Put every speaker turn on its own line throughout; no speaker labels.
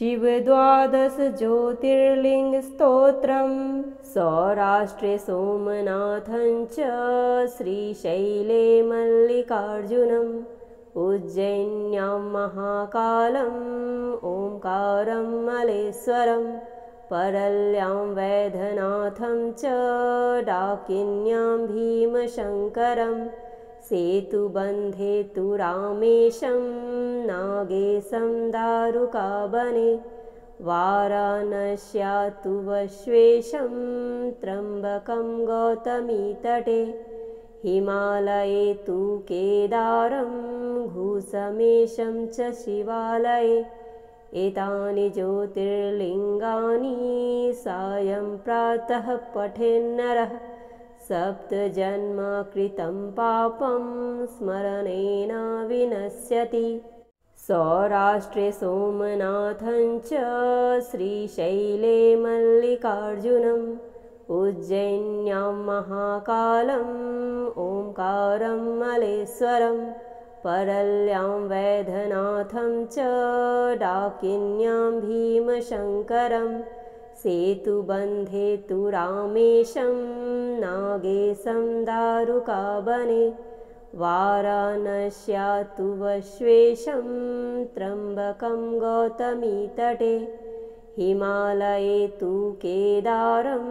शिवद्वादश ज्योतिर्लिङ्गस्तोत्रम् सौराष्ट्रे सोमनाथं च श्रीशैले मल्लिकार्जुनम् उज्जैन्यां महाकालम् ओंकारं मलेश्वरं परल्यां वैद्यनाथं च डाकिन्यां भीमशङ्करं सेतुबन्धे तु रामेशं नागेशं दारुकावने वाराणस्या तु वश्वेशं त्र्यम्बकं गौतमीतटे हिमालये तु केदारं घूसमेशं च शिवालये एतानि ज्योतिर्लिङ्गानि सायं प्रातः पठेन्नरः सप्तजन्म कृतं पापं स्मरणेन विनश्यति। सौराष्ट्रे सोमनाथं च श्रीशैले मल्लिकार्जुनम् उज्जैन्यां महाकालम् ओंकारं मलेश्वरं परल्यां वैद्यनाथं च डाकिन्यां भीमशङ्करं सेतुबन्धे तु रामेशं नागेशं दारुकावने वाराणस्या तु वश्वेशं त्र्यम्बकं गौतमीतटे हिमालये तु केदारं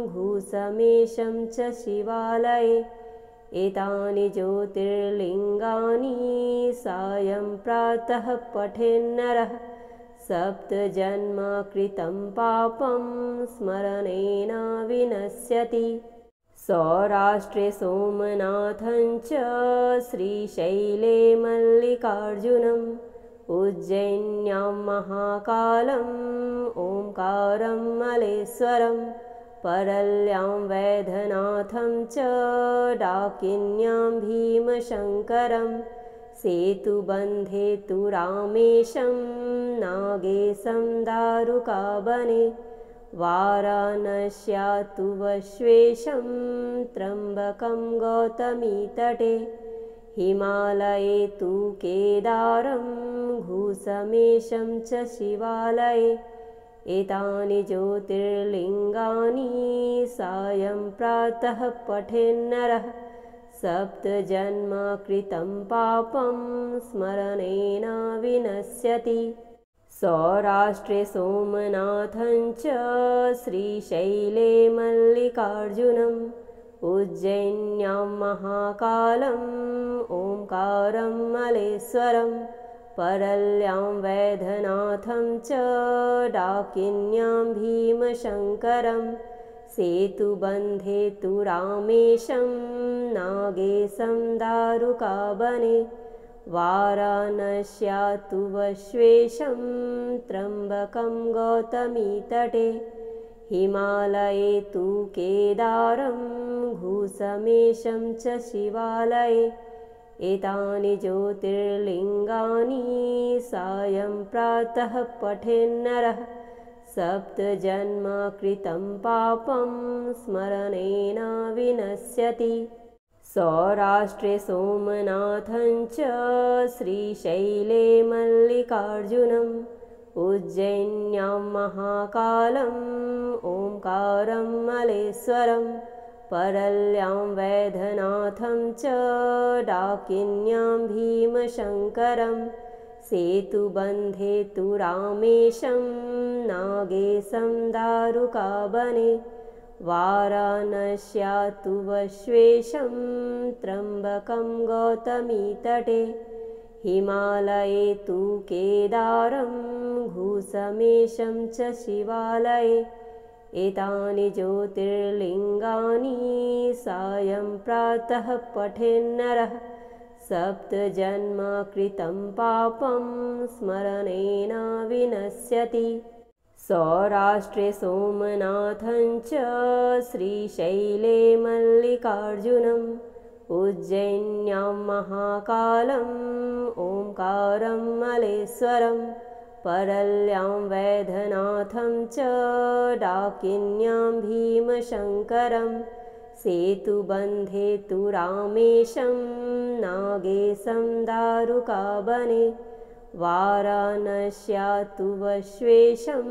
घूसमेशं च शिवालये एतानि ज्योतिर्लिङ्गानि सायं प्रातः पठेन्नरः सप्तजन्म कृतं पापं स्मरणेन विनश्यति। सौराष्ट्रे सोमनाथं च श्रीशैले मल्लिकार्जुनम् उज्जैन्यां महाकालम् ओंकारं मलेश्वरं परल्यां वैद्यनाथं च डाकिन्यां भीमशङ्करं सेतुबन्धे तु रामेशं नागेशं दारुकावने वाराणस्या तु वश्वेशं त्र्यम्बकं गौतमीतटे हिमालये तु केदारं घूसमेशं च शिवालये एतानि ज्योतिर्लिङ्गानि सायं प्रातः पठेन्नरः सप्तजन्म कृतं पापं स्मरणेन विनश्यति। सौराष्ट्रे सोमनाथं च श्रीशैले मल्लिकार्जुनम् उज्जैन्यां महाकालम् ओंकारं मलेश्वरं परल्यां वैद्यनाथं च डाकिन्यां भीमशङ्करं सेतुबन्धे तु रामेशं नागेशं दारुकावने वाराणस्या तु वश्वेशं त्र्यम्बकं गौतमीतटे हिमालये तु केदारं घूसमेशं च शिवालये एतानि ज्योतिर्लिङ्गानि सायं प्रातः पठेन्नरः सप्तजन्म कृतं पापं स्मरणेन विनश्यति। सौराष्ट्रे सोमनाथं च श्रीशैले मल्लिकार्जुनम् उज्जैन्यां महाकालम् ओंकारं मलेश्वरं परल्यां वैद्यनाथं च डाकिन्यां भीमशङ्करं सेतुबन्धे तु रामेशं नागेशं दारुकावने वाराणस्या तु वश्वेशं त्र्यम्बकं गौतमीतटे हिमालये तु केदारं घूसमेशं च शिवालये एतानि ज्योतिर्लिङ्गानि सायं प्रातः पठेन्नरः सप्तजन्म कृतं पापं स्मरणेन विनश्यति। सौराष्ट्रे सोमनाथं च श्रीशैले मल्लिकार्जुनम् उज्जैन्यां महाकालम् ओंकारं मलेश्वरं परल्यां वैद्यनाथं च डाकिन्यां भीमशङ्करं सेतुबन्धे तु रामेशं नागेशं दारुकावने वाराणस्या तु वश्वेशं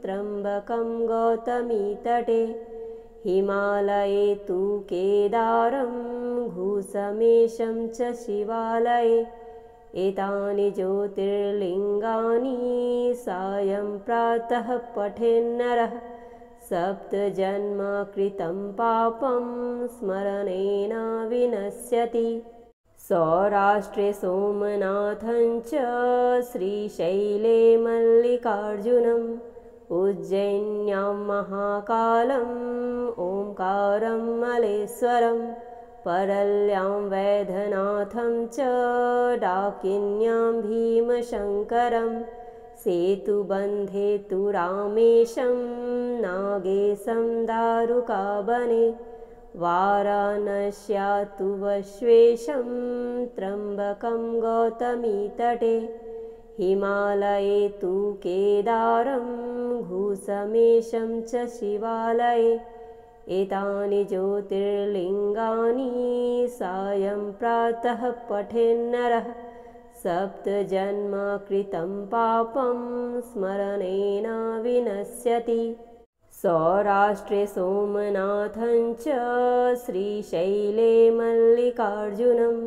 त्र्यम्बकं गौतमीतटे हिमालये तु केदारं घूसमेशं च शिवालये एतानि ज्योतिर्लिङ्गानि सायं प्रातः पठेन्नरः सप्तजन्म कृतं पापं स्मरणेन विनश्यति। सौराष्ट्रे सोमनाथं च श्रीशैले मल्लिकार्जुनम् उज्जैन्यां महाकालम् ओंकारं मलेश्वरं परल्यां वैद्यनाथं च डाकिन्यां भीमशङ्करं सेतुबन्धे तु रामेशं नागेशं दारुकावने वाराणस्या तु वश्वेशं त्र्यम्बकं गौतमीतटे हिमालये तु केदारं घूसमेशं च शिवालये एतानि ज्योतिर्लिङ्गानि सायं प्रातः पठेन्नरः सप्तजन्म कृतं पापं स्मरणेन विनश्यति। सौराष्ट्रे सोमनाथं च श्रीशैले मल्लिकार्जुनम्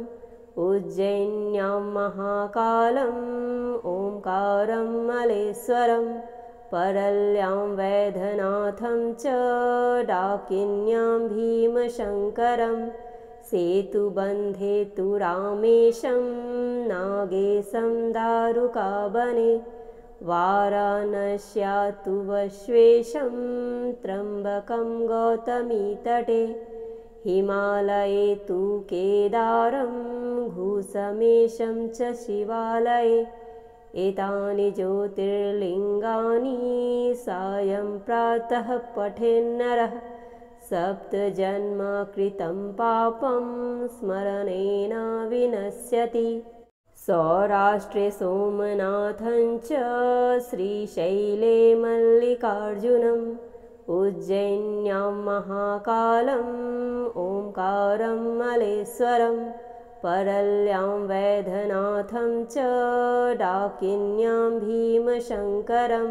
उज्जैन्यां महाकालम् ओंकारं मलेश्वरं परल्यां वैद्यनाथं च डाकिन्यां भीमशङ्करं सेतुबन्धे तु रामेशं नागेशं दारुकावने वाराणस्या तु वश्वेशं त्र्यम्बकं गौतमीतटे हिमालये तु केदारं घूसमेशं च शिवालये एतानि ज्योतिर्लिङ्गानि सायं प्रातः पठेन्नरः सप्तजन्म कृतं पापं स्मरणेन विनश्यति। सौराष्ट्रे सोमनाथं च श्रीशैले मल्लिकार्जुनम् उज्जैन्यां महाकालम् ओंकारं मलेश्वरं परल्यां वैद्यनाथं च डाकिन्यां भीमशङ्करं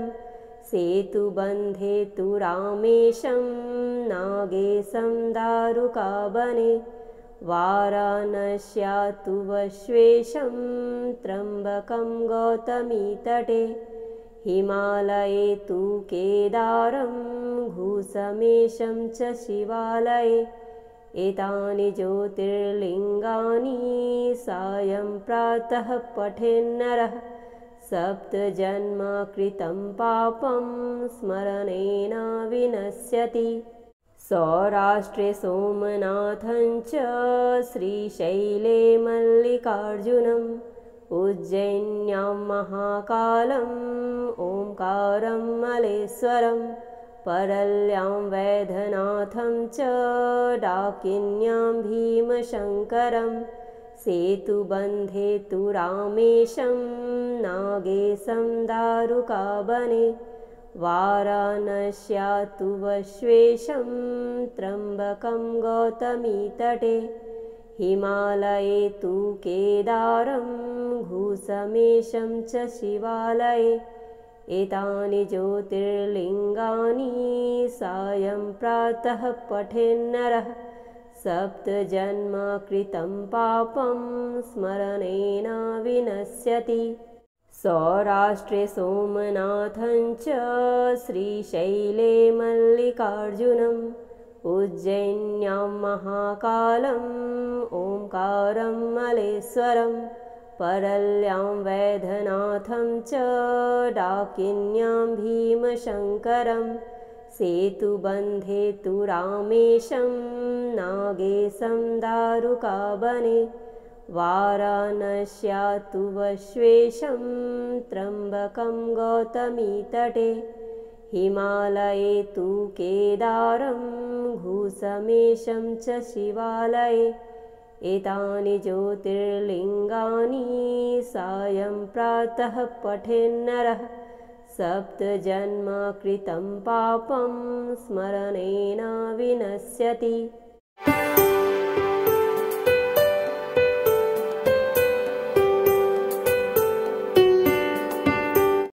सेतुबन्धे तु रामेशं नागेशं दारुकावने वाराणस्या तु वश्वेशं त्र्यम्बकं गौतमीतटे हिमालये तु केदारं घूसमेशं च शिवालये एतानि ज्योतिर्लिङ्गानि सायं प्रातः पठेन्नरः सप्तजन्म कृतं पापं स्मरणेन विनश्यति। सौराष्ट्रे सोमनाथं च श्रीशैले मल्लिकार्जुनम् उज्जैन्यां महाकालम् ओंकारं मलेश्वरं परल्यां वैद्यनाथं च डाकिन्यां भीमशङ्करं सेतुबन्धे तु रामेशं नागेशं दारुकावने वाराणस्या तु वश्वेशं त्र्यम्बकं गौतमीतटे हिमालये तु केदारं घूसमेशं च शिवालये एतानि ज्योतिर्लिङ्गानि सायं प्रातः पठेन्नरः सप्तजन्म कृतं पापं स्मरणेन विनश्यति। सौराष्ट्रे सोमनाथं च श्रीशैले मल्लिकार्जुनम् उज्जैन्यां महाकालम् ओंकारं मलेश्वरं परल्यां वैद्यनाथं च डाकिन्यां भीमशङ्करं सेतुबन्धे तु रामेशं नागेशं दारुकावने वाराणस्या तु वश्वेशं त्र्यम्बकं गौतमीतटे हिमालये तु केदारं घूसमेशं च शिवालये एतानि ज्योतिर्लिङ्गानि सायं प्रातः पठेन्नरः सप्तजन्म कृतं पापं स्मरणेन विनश्यति।